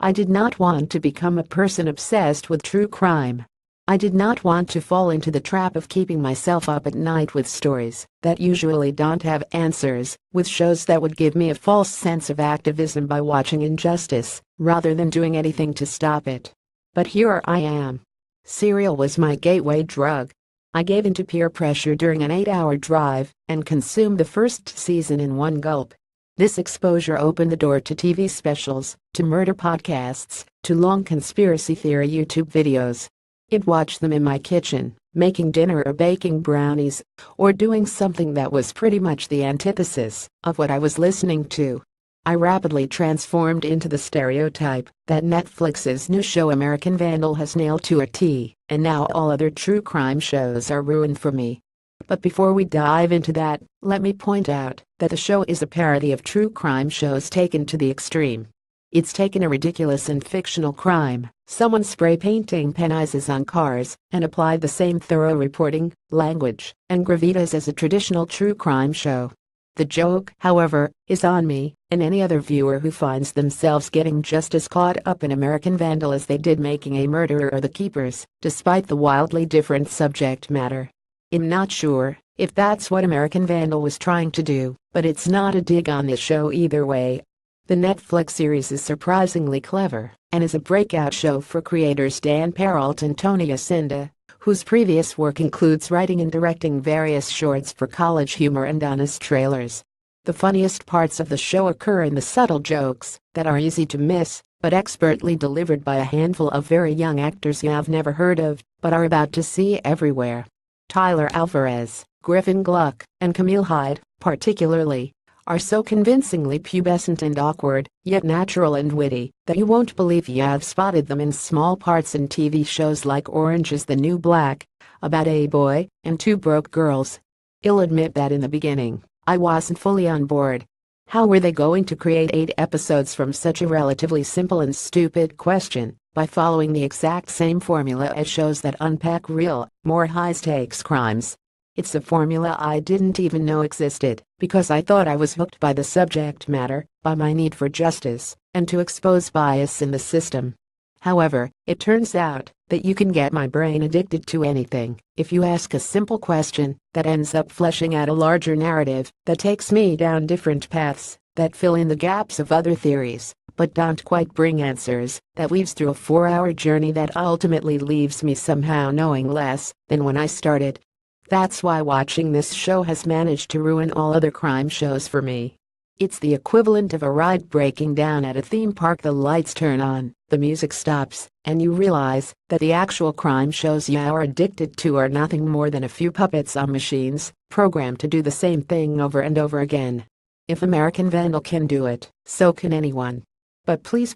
I did not want to become a person obsessed with true crime. I did not want to fall into the trap of keeping myself up at night with stories that usually don't have answers, with shows that would give me a false sense of activism by watching injustice, rather than doing anything to stop it. But here I am. Cereal was my gateway drug. I gave in to peer pressure during an 8-hour drive and consumed the first season in one gulp. This exposure opened the door to TV specials, to murder podcasts, to long conspiracy theory YouTube videos. I'd watch them in my kitchen, making dinner or baking brownies, or doing something that was pretty much the antithesis of what I was listening to. I rapidly transformed into the stereotype that Netflix's new show American Vandal has nailed to a T, and now all other true crime shows are ruined for me. But before we dive into that, let me point out that the show is a parody of true crime shows taken to the extreme. It's taken a ridiculous and fictional crime, someone spray painting penises on cars, and applied the same thorough reporting, language, and gravitas as a traditional true crime show. The joke, however, is on me and any other viewer who finds themselves getting just as caught up in American Vandal as they did Making a Murderer or The Keepers, despite the wildly different subject matter. I'm not sure if that's what American Vandal was trying to do, but it's not a dig on this show either way. The Netflix series is surprisingly clever and is a breakout show for creators Dan Peralt and Tony Yacinda, whose previous work includes writing and directing various shorts for College Humor and Honest Trailers. The funniest parts of the show occur in the subtle jokes that are easy to miss, but expertly delivered by a handful of very young actors you've never heard of, but are about to see everywhere. Tyler Alvarez, Griffin Gluck, and Camille Hyde, particularly, are so convincingly pubescent and awkward, yet natural and witty, that you won't believe you've spotted them in small parts in TV shows like Orange is the New Black, About a Boy, and Two Broke Girls. I'll admit that in the beginning, I wasn't fully on board. How were they going to create 8 episodes from such a relatively simple and stupid question, by following the exact same formula as shows that unpack real, more high-stakes crimes? It's a formula I didn't even know existed, because I thought I was hooked by the subject matter, by my need for justice, and to expose bias in the system. However, it turns out that you can get my brain addicted to anything if you ask a simple question that ends up fleshing out a larger narrative that takes me down different paths that fill in the gaps of other theories, but don't quite bring answers, that weaves through a 4-hour journey that ultimately leaves me somehow knowing less than when I started. That's why watching this show has managed to ruin all other crime shows for me. It's the equivalent of a ride breaking down at a theme park. The lights turn on, the music stops, and you realize that the actual crime shows you are addicted to are nothing more than a few puppets on machines, programmed to do the same thing over and over again. If American Vandal can do it, so can anyone. But please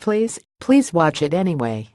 watch it anyway.